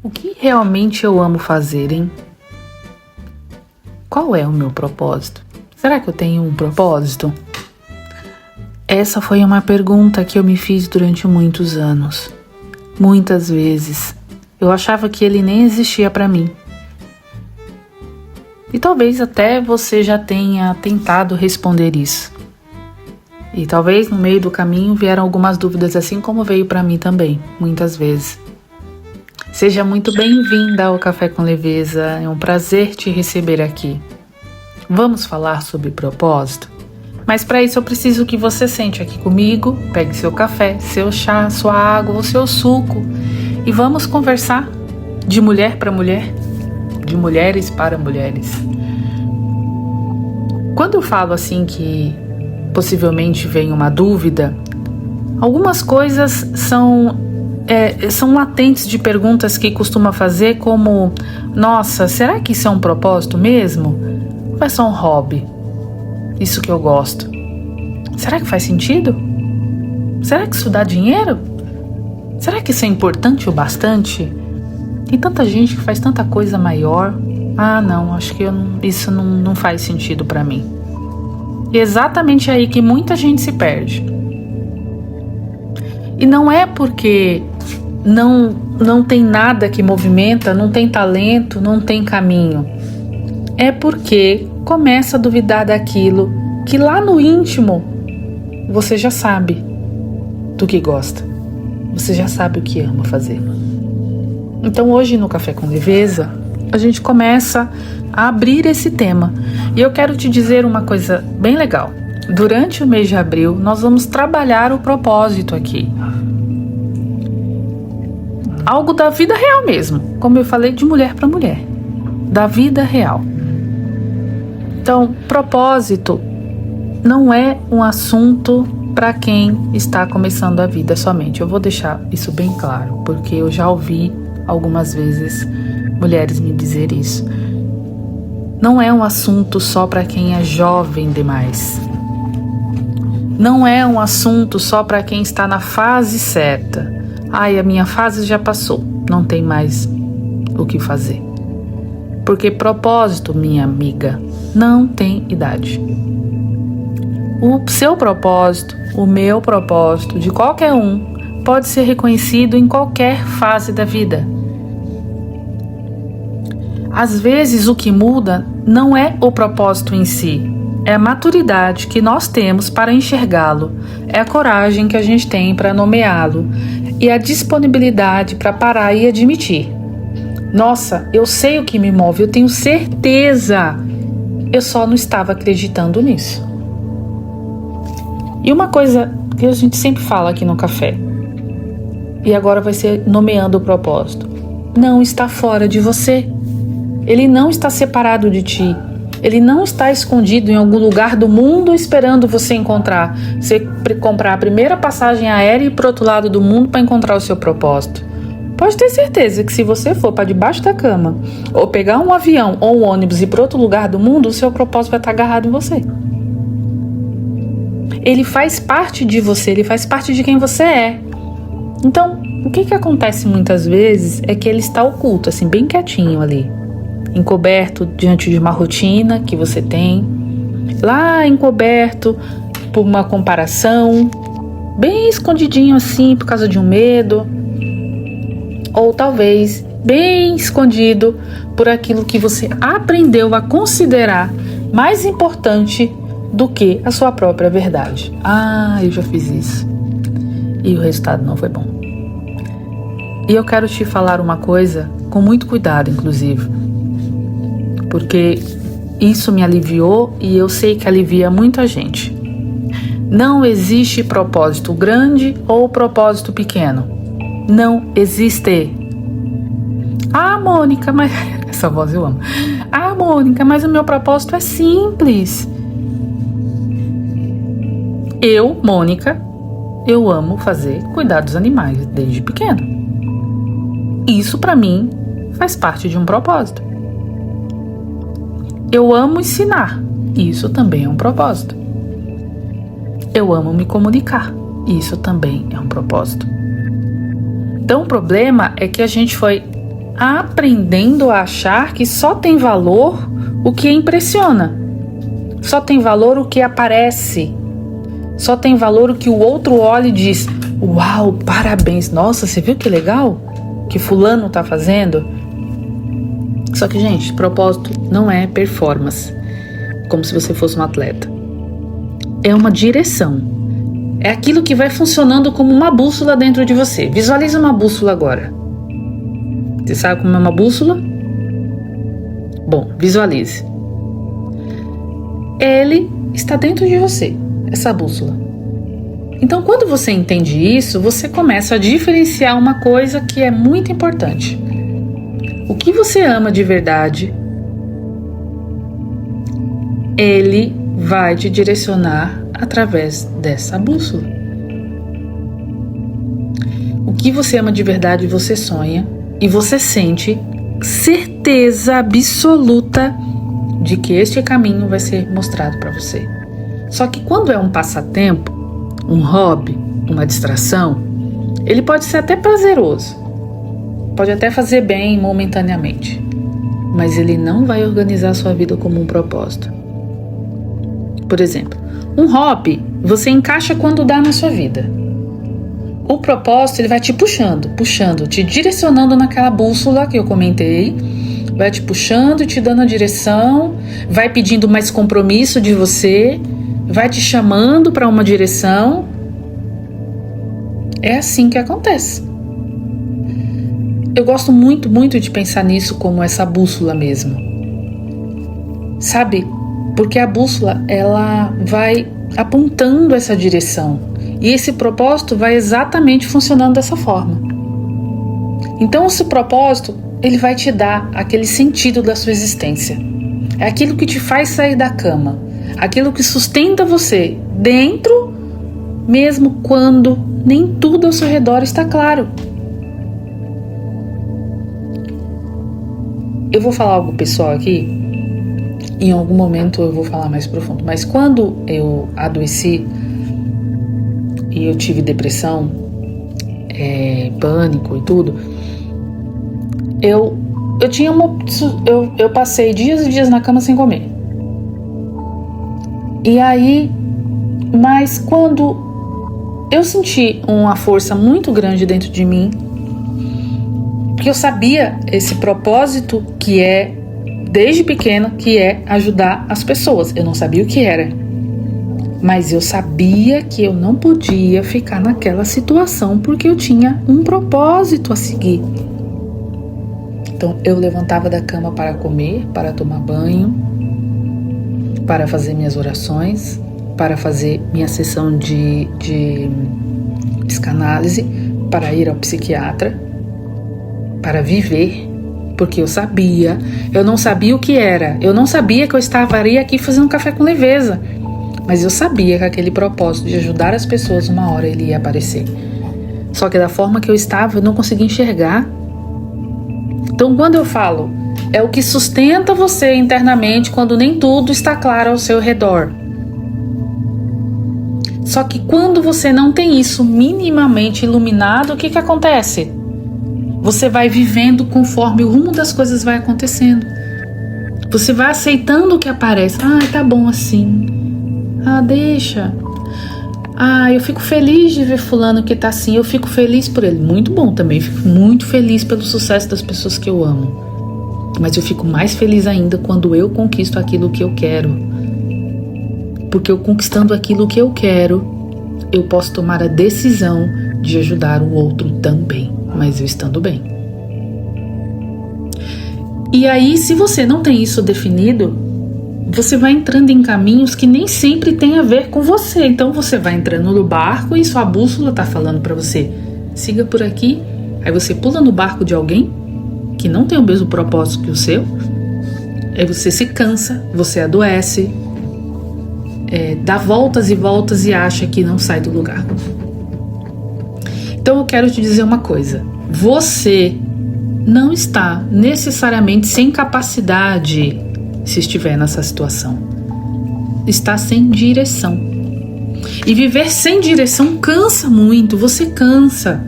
O que realmente eu amo fazer, hein? Qual é o meu propósito? Será que eu tenho um propósito? Essa foi uma pergunta que eu me fiz durante muitos anos. Muitas vezes. Eu achava que ele nem existia para mim. E talvez até você já tenha tentado responder isso. E talvez no meio do caminho vieram algumas dúvidas, assim como veio para mim também, muitas vezes. Seja muito bem-vinda ao Café com Leveza, é um prazer te receber aqui. Vamos falar sobre propósito? Mas para isso eu preciso que você sente aqui comigo, pegue seu café, seu chá, sua água ou seu suco e vamos conversar de mulher para mulher, de mulheres para mulheres. Quando eu falo assim que possivelmente vem uma dúvida, algumas coisas são latentes de perguntas que costuma fazer, como: nossa, será que isso é um propósito mesmo? Ou é só um hobby? Isso que eu gosto. Será que faz sentido? Será que isso dá dinheiro? Será que isso é importante o bastante? Tem tanta gente que faz tanta coisa maior. Ah, não, acho que isso não faz sentido para mim. E é exatamente aí que muita gente se perde. E não é porque não tem nada que movimenta, não tem talento, não tem caminho. É porque começa a duvidar daquilo que lá no íntimo você já sabe do que gosta. Você já sabe o que ama fazer. Então hoje no Café com Leveza a gente começa a abrir esse tema. E eu quero te dizer uma coisa bem legal. Durante o mês de abril nós vamos trabalhar o propósito aqui. Algo da vida real mesmo, como eu falei, de mulher para mulher, da vida real. Então, propósito não é um assunto para quem está começando a vida somente. Eu vou deixar isso bem claro, porque eu já ouvi algumas vezes mulheres me dizer isso. Não é um assunto só para quem é jovem demais. Não é um assunto só para quem está na fase certa. Ai, a minha fase já passou, não tem mais o que fazer. Porque propósito, minha amiga, não tem idade. O seu propósito, o meu propósito, de qualquer um, pode ser reconhecido em qualquer fase da vida. Às vezes o que muda não é o propósito em si, é a maturidade que nós temos para enxergá-lo, é a coragem que a gente tem para nomeá-lo e a disponibilidade para parar e admitir. Nossa, eu sei o que me move, eu tenho certeza, eu só não estava acreditando nisso. E uma coisa que a gente sempre fala aqui no café, e agora vai ser nomeando o propósito: não está fora de você, ele não está separado de ti. Ele não está escondido em algum lugar do mundo esperando você encontrar. Você comprar a primeira passagem aérea e ir para o outro lado do mundo para encontrar o seu propósito. Pode ter certeza que se você for para debaixo da cama, ou pegar um avião ou um ônibus e ir para outro lugar do mundo, o seu propósito vai estar agarrado em você. Ele faz parte de você, ele faz parte de quem você é. Então, o que acontece muitas vezes é que ele está oculto, assim, bem quietinho ali, encoberto diante de uma rotina que você tem, lá encoberto por uma comparação, bem escondidinho assim por causa de um medo, ou talvez bem escondido por aquilo que você aprendeu a considerar mais importante do que a sua própria verdade. Ah, eu já fiz isso e o resultado não foi bom. E eu quero te falar uma coisa com muito cuidado, inclusive, porque isso me aliviou e eu sei que alivia muita gente. Não existe propósito grande ou propósito pequeno. Não existe. Ah, Mônica, mas... essa voz eu amo. Ah, Mônica, mas o meu propósito é simples. Eu, Mônica, eu amo cuidar dos animais desde pequena. Isso pra mim faz parte de um propósito. Eu amo ensinar, isso também é um propósito. Eu amo me comunicar, isso também é um propósito. Então o problema é que a gente foi aprendendo a achar que só tem valor o que impressiona, só tem valor o que aparece, só tem valor o que o outro olha e diz: uau, parabéns, nossa, você viu que legal que fulano tá fazendo? Só que, gente, propósito não é performance, como se você fosse um atleta. É uma direção. É aquilo que vai funcionando como uma bússola dentro de você. Visualiza uma bússola agora. Você sabe como é uma bússola? Bom, visualize. Ele está dentro de você, essa bússola. Então, quando você entende isso, você começa a diferenciar uma coisa que é muito importante. O que você ama de verdade, ele vai te direcionar através dessa bússola. O que você ama de verdade, você sonha e você sente certeza absoluta de que este caminho vai ser mostrado para você. Só que quando é um passatempo, um hobby, uma distração, ele pode ser até prazeroso, pode até fazer bem momentaneamente, mas ele não vai organizar a sua vida como um propósito. Por exemplo, um hobby você encaixa quando dá na sua vida. O propósito, ele vai te puxando, te direcionando naquela bússola que eu comentei, vai te puxando, te dando a direção, vai pedindo mais compromisso de você, vai te chamando para uma direção. É assim que acontece. Eu gosto muito, muito de pensar nisso como essa bússola mesmo. Sabe? Porque a bússola, ela vai apontando essa direção. E esse propósito vai exatamente funcionando dessa forma. Então, esse propósito, ele vai te dar aquele sentido da sua existência. É aquilo que te faz sair da cama. Aquilo que sustenta você dentro, mesmo quando nem tudo ao seu redor está claro. Eu vou falar algo pessoal aqui, em algum momento eu vou falar mais profundo, mas quando eu adoeci e eu tive depressão, pânico e tudo, eu passei dias e dias na cama sem comer. E aí, mas quando eu senti uma força muito grande dentro de mim, porque eu sabia esse propósito que é, desde pequena, que é ajudar as pessoas. Eu não sabia o que era, mas eu sabia que eu não podia ficar naquela situação porque eu tinha um propósito a seguir. Então eu levantava da cama para comer, para tomar banho, para fazer minhas orações, para fazer minha sessão de psicanálise, para ir ao psiquiatra, para viver, porque eu não sabia o que era, eu não sabia que eu estaria aqui fazendo café com leveza, mas eu sabia que aquele propósito de ajudar as pessoas, uma hora ele ia aparecer. Só que da forma que eu estava, eu não conseguia enxergar. Então, quando eu falo, é o que sustenta você internamente quando nem tudo está claro ao seu redor. Só que quando você não tem isso minimamente iluminado, o que acontece? Você vai vivendo conforme o rumo das coisas vai acontecendo. Você vai aceitando o que aparece. Ah, tá bom assim. Ah, deixa. Ah, eu fico feliz de ver fulano que tá assim. Eu fico feliz por ele. Muito bom também. Fico muito feliz pelo sucesso das pessoas que eu amo. Mas eu fico mais feliz ainda quando eu conquisto aquilo que eu quero. Porque eu conquistando aquilo que eu quero, eu posso tomar a decisão de ajudar o outro também, mas eu estando bem. E aí, se você não tem isso definido, você vai entrando em caminhos que nem sempre tem a ver com você. Então você vai entrando no barco e sua bússola está falando para você: siga por aqui. Aí você pula no barco de alguém que não tem o mesmo propósito que o seu. Aí você se cansa, você adoece, dá voltas e voltas e acha que não sai do lugar. Então eu quero te dizer uma coisa: você não está necessariamente sem capacidade se estiver nessa situação. Está sem direção. E viver sem direção cansa muito, você cansa.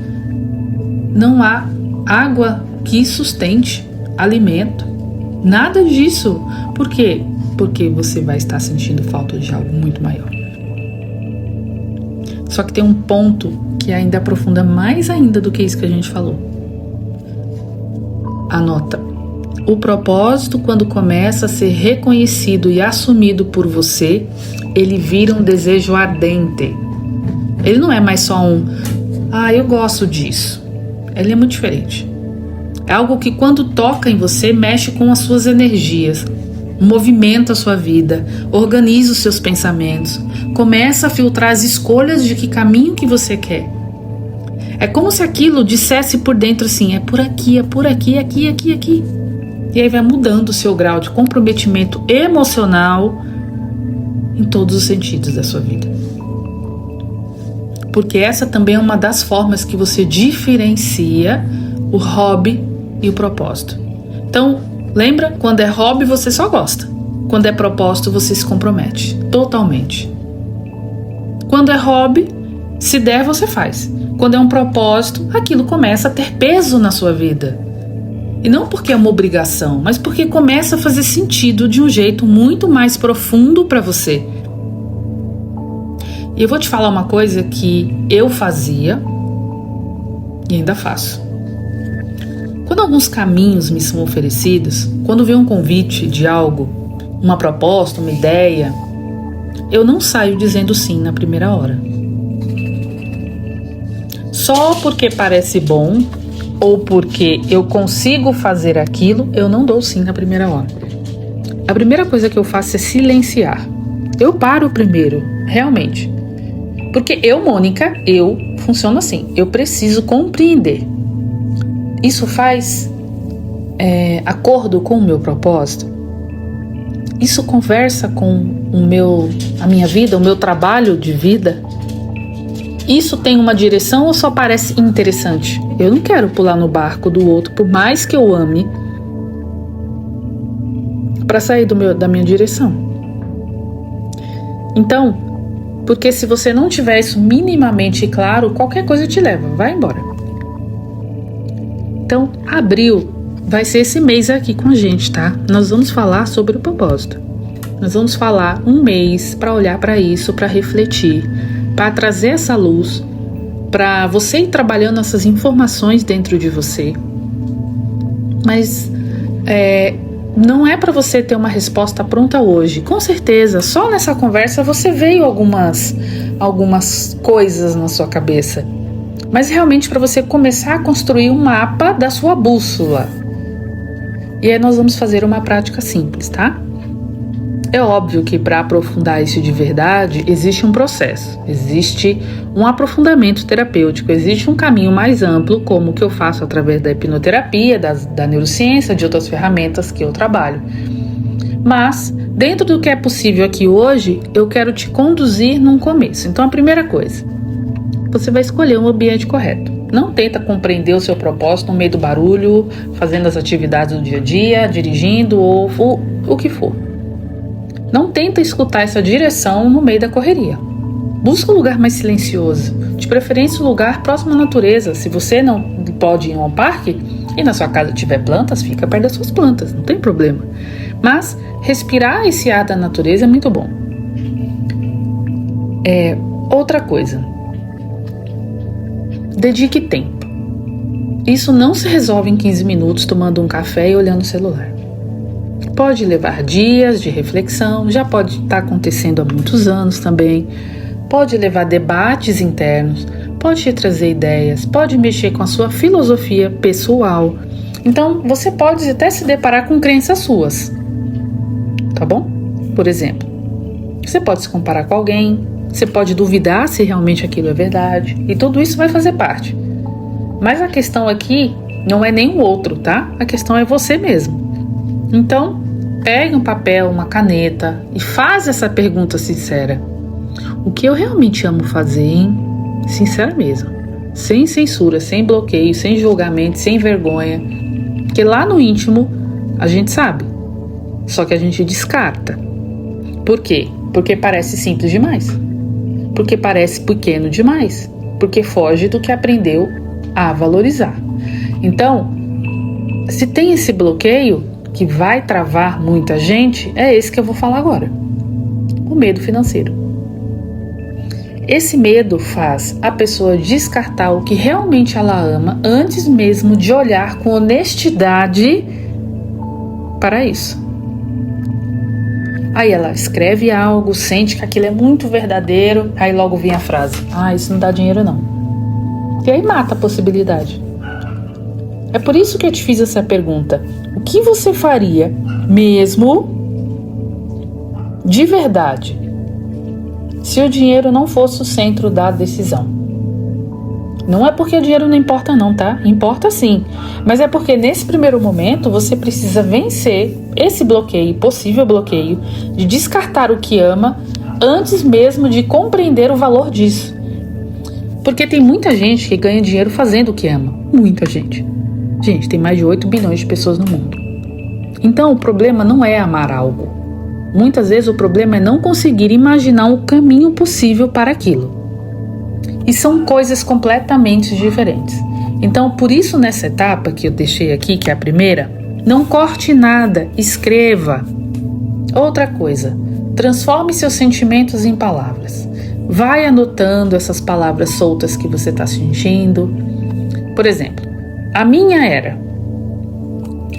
Não há água que sustente, alimento. Nada disso. Por quê? Porque você vai estar sentindo falta de algo muito maior. Só que tem um ponto que ainda aprofunda mais ainda do que isso que a gente falou. Anota. O propósito, quando começa a ser reconhecido e assumido por você, ele vira um desejo ardente. Ele não é mais só eu gosto disso. Ele é muito diferente. É algo que, quando toca em você, mexe com as suas energias, movimenta a sua vida, organiza os seus pensamentos, começa a filtrar as escolhas de que caminho que você quer. É como se aquilo dissesse por dentro assim, é por aqui, aqui. E aí vai mudando o seu grau de comprometimento emocional em todos os sentidos da sua vida. Porque essa também é uma das formas que você diferencia o hobby e o propósito. Então, lembra? Quando é hobby, você só gosta. Quando é propósito, você se compromete totalmente. Quando é hobby, se der, você faz. Quando é um propósito, aquilo começa a ter peso na sua vida. E não porque é uma obrigação, mas porque começa a fazer sentido de um jeito muito mais profundo para você. E eu vou te falar uma coisa que eu fazia e ainda faço. Quando alguns caminhos me são oferecidos, quando vem um convite de algo, uma proposta, uma ideia, eu não saio dizendo sim na primeira hora. Só porque parece bom ou porque eu consigo fazer aquilo, eu não dou sim na primeira hora. A primeira coisa que eu faço é silenciar. Eu paro primeiro, realmente. Porque Mônica, funciono assim. Eu preciso compreender. Isso faz acordo com o meu propósito? Isso conversa com a minha vida, o meu trabalho de vida? Isso tem uma direção ou só parece interessante? Eu não quero pular no barco do outro, por mais que eu ame, para sair da minha direção. Então, porque se você não tiver isso minimamente claro, qualquer coisa te leva, vai embora. Então, abril vai ser esse mês aqui com a gente, tá? Nós vamos falar sobre o propósito. Nós vamos falar um mês para olhar para isso, para refletir, para trazer essa luz, para você ir trabalhando essas informações dentro de você. Mas não é para você ter uma resposta pronta hoje. Com certeza, só nessa conversa você veio algumas coisas na sua cabeça. Mas realmente para você começar a construir um mapa da sua bússola. E aí nós vamos fazer uma prática simples, tá? É óbvio que para aprofundar isso de verdade, existe um processo, existe um aprofundamento terapêutico, existe um caminho mais amplo, como o que eu faço através da hipnoterapia, da neurociência, de outras ferramentas que eu trabalho. Mas, dentro do que é possível aqui hoje, eu quero te conduzir num começo. Então, a primeira coisa, você vai escolher um ambiente correto. Não tenta compreender o seu propósito no meio do barulho, fazendo as atividades do dia a dia, dirigindo ou o que for. Não tenta escutar essa direção no meio da correria. Busca um lugar mais silencioso, de preferência um lugar próximo à natureza. Se você não pode ir a um parque e na sua casa tiver plantas, fica perto das suas plantas, não tem problema. Mas respirar esse ar da natureza é muito bom. Outra coisa, dedique tempo. Isso não se resolve em 15 minutos tomando um café e olhando o celular. Pode levar dias de reflexão, já pode estar acontecendo há muitos anos também. Pode levar debates internos, pode te trazer ideias, pode mexer com a sua filosofia pessoal. Então, você pode até se deparar com crenças suas, tá bom? Por exemplo, você pode se comparar com alguém, você pode duvidar se realmente aquilo é verdade, e tudo isso vai fazer parte. Mas a questão aqui não é nem o outro, tá? A questão é você mesmo. Então, pegue um papel, uma caneta e faz essa pergunta sincera. O que eu realmente amo fazer, hein? Sincera mesmo. Sem censura, sem bloqueio, sem julgamento, sem vergonha. Porque lá no íntimo, a gente sabe. Só que a gente descarta. Por quê? Porque parece simples demais. Porque parece pequeno demais. Porque foge do que aprendeu a valorizar. Então, Se tem esse bloqueio que vai travar muita gente, é esse que eu vou falar agora. O medo financeiro. Esse medo faz a pessoa descartar o que realmente ela ama antes mesmo de olhar com honestidade para isso. Aí ela escreve algo, sente que aquilo é muito verdadeiro, aí logo vem a frase: isso não dá dinheiro não. E aí mata a possibilidade. É por isso que eu te fiz essa pergunta. O que você faria mesmo de verdade se o dinheiro não fosse o centro da decisão? Não é porque o dinheiro não importa não, tá? Importa sim. Mas é porque nesse primeiro momento você precisa vencer esse bloqueio, possível bloqueio, de descartar o que ama antes mesmo de compreender o valor disso. Porque tem muita gente que ganha dinheiro fazendo o que ama. Muita gente. Gente, tem mais de 8 bilhões de pessoas no mundo. Então o problema não é amar algo. Muitas vezes o problema é não conseguir imaginar um caminho possível para aquilo. E são coisas completamente diferentes. Então, por isso nessa etapa que eu deixei aqui, que é a primeira, não corte nada, escreva. Outra coisa, transforme seus sentimentos em palavras. Vai anotando essas palavras soltas que você está sentindo. Por exemplo, a minha era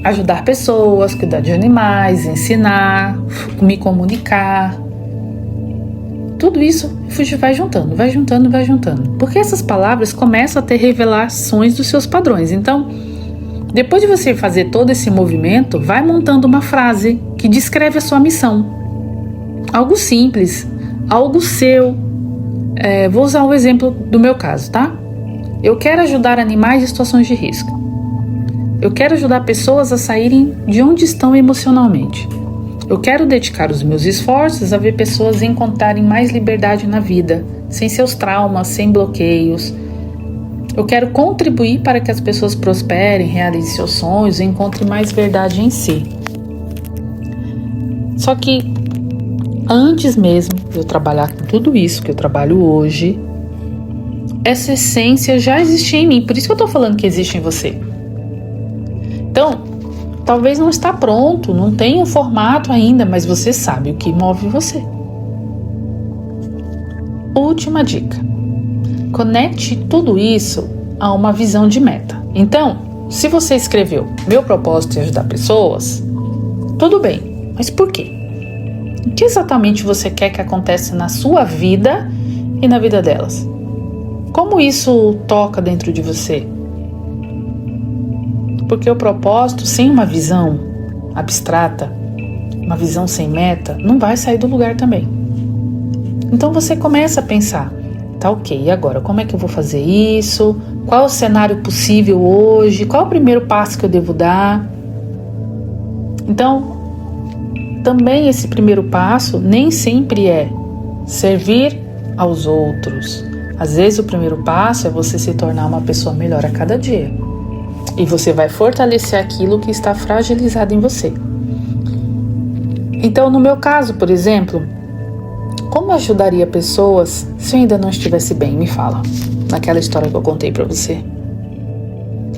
ajudar pessoas, cuidar de animais, ensinar, me comunicar. Tudo isso vai juntando. Porque essas palavras começam a ter revelações dos seus padrões. Então, depois de você fazer todo esse movimento, vai montando uma frase que descreve a sua missão. Algo simples, algo seu. Vou usar o exemplo do meu caso, tá? Eu quero ajudar animais em situações de risco. Eu quero ajudar pessoas a saírem de onde estão emocionalmente. Eu quero dedicar os meus esforços a ver pessoas encontrarem mais liberdade na vida, sem seus traumas, sem bloqueios. Eu quero contribuir para que as pessoas prosperem, realizem seus sonhos e encontrem mais verdade em si. Só que antes mesmo de eu trabalhar com tudo isso que eu trabalho hoje, essa essência já existia em mim. Por isso que eu estou falando que existe em você. Então, talvez não está pronto, não tem um formato ainda, mas você sabe o que move você. Última dica. Conecte tudo isso a uma visão de meta. Então, se você escreveu: meu propósito é ajudar pessoas, tudo bem, mas por quê? O que exatamente você quer que aconteça na sua vida e na vida delas? Como isso toca dentro de você? Porque o propósito sem uma visão abstrata, uma visão sem meta, não vai sair do lugar também. Então você começa a pensar: tá ok, e agora? Como é que eu vou fazer isso? Qual é o cenário possível hoje? Qual é o primeiro passo que eu devo dar? Então, também esse primeiro passo nem sempre é servir aos outros. Às vezes o primeiro passo é você se tornar uma pessoa melhor a cada dia. E você vai fortalecer aquilo que está fragilizado em você. Então, no meu caso, por exemplo, como eu ajudaria pessoas se eu ainda não estivesse bem? Me fala, naquela história que eu contei para você.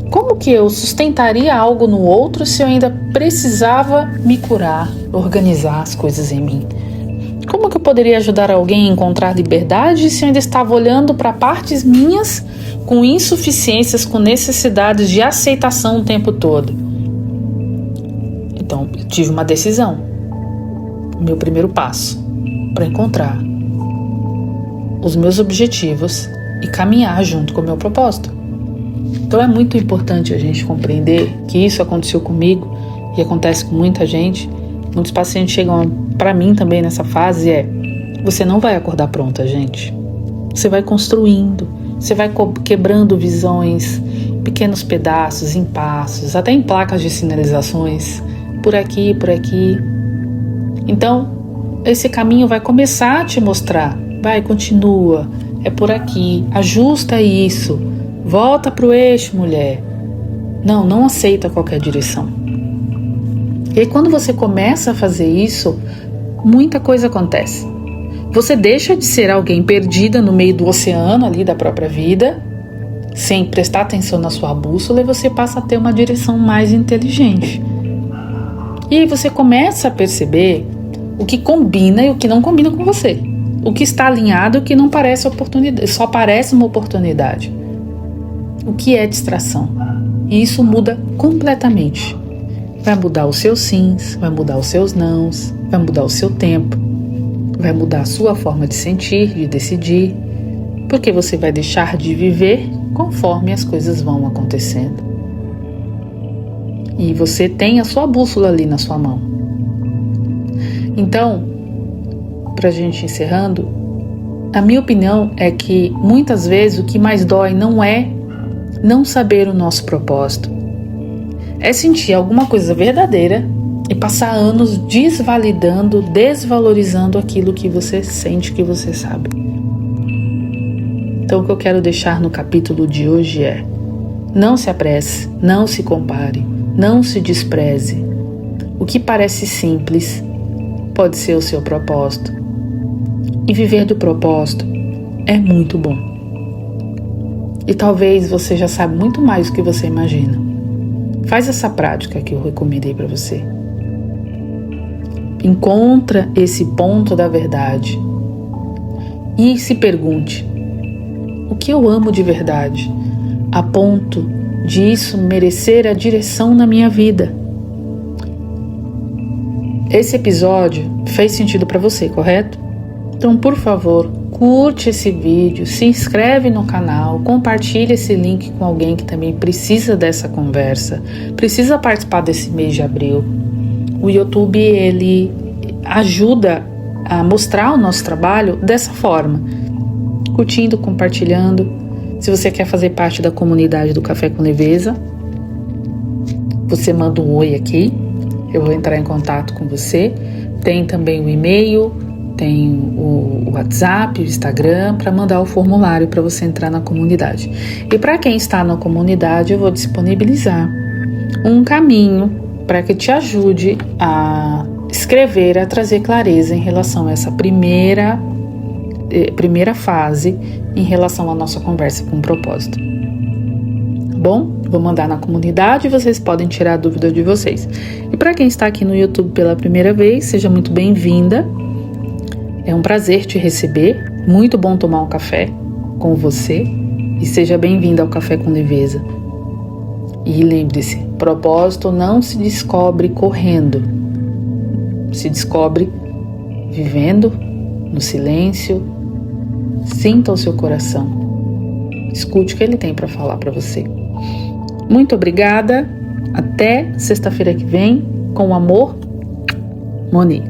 Como que eu sustentaria algo no outro se eu ainda precisava me curar, organizar as coisas em mim? Como que eu poderia ajudar alguém a encontrar liberdade se eu ainda estava olhando para partes minhas com insuficiências, com necessidades de aceitação o tempo todo? Então, eu tive uma decisão. O meu primeiro passo para encontrar os meus objetivos e caminhar junto com o meu propósito. Então é muito importante a gente compreender que isso aconteceu comigo e acontece com muita gente. Muitos pacientes chegam para mim também nessa fase, você não vai acordar pronta, gente. Você vai construindo, você vai quebrando visões, pequenos pedaços, em passos, até em placas de sinalizações, por aqui, por aqui. Então, esse caminho vai começar a te mostrar, vai, continua, é por aqui, ajusta isso, volta pro eixo, mulher. Não aceita qualquer direção. E aí, quando você começa a fazer isso, muita coisa acontece. Você deixa de ser alguém perdida no meio do oceano ali da própria vida, sem prestar atenção na sua bússola, e você passa a ter uma direção mais inteligente. E aí você começa a perceber o que combina e o que não combina com você. O que está alinhado e o que não parece oportunidade, só parece uma oportunidade. O que é distração? E isso muda completamente. Vai mudar os seus sims, vai mudar os seus nãos, vai mudar o seu tempo, vai mudar a sua forma de sentir, de decidir, porque você vai deixar de viver conforme as coisas vão acontecendo. E você tem a sua bússola ali na sua mão. Então, pra gente encerrando, a minha opinião é que muitas vezes o que mais dói não é não saber o nosso propósito. É sentir alguma coisa verdadeira e passar anos desvalidando, desvalorizando aquilo que você sente que você sabe. Então o que eu quero deixar no capítulo de hoje é: não se apresse, não se compare, não se despreze. O que parece simples pode ser o seu propósito. E viver do propósito é muito bom. E talvez você já sabe muito mais do que você imagina. Faz essa prática que eu recomendei para você. Encontra esse ponto da verdade e se pergunte: o que eu amo de verdade, a ponto disso merecer a direção na minha vida? Esse episódio fez sentido para você, correto? Então, por favor, curte esse vídeo, se inscreve no canal, compartilha esse link com alguém que também precisa dessa conversa, precisa participar desse mês de abril. O YouTube, ele ajuda a mostrar o nosso trabalho dessa forma, curtindo, compartilhando. Se você quer fazer parte da comunidade do Café com Leveza, você manda um oi aqui, eu vou entrar em contato com você. Tem também o e-mail, tem o WhatsApp, o Instagram, para mandar o formulário para você entrar na comunidade. E para quem está na comunidade, eu vou disponibilizar um caminho para que te ajude a escrever, a trazer clareza em relação a essa primeira fase em relação à nossa conversa com propósito. Bom, vou mandar na comunidade e vocês podem tirar a dúvida de vocês. E para quem está aqui no YouTube pela primeira vez, seja muito bem-vinda. É um prazer te receber, muito bom tomar um café com você e seja bem-vinda ao Café com Leveza. E lembre-se, propósito não se descobre correndo, se descobre vivendo no silêncio. Sinta o seu coração, escute o que ele tem para falar para você. Muito obrigada, até sexta-feira que vem, com amor, Monique.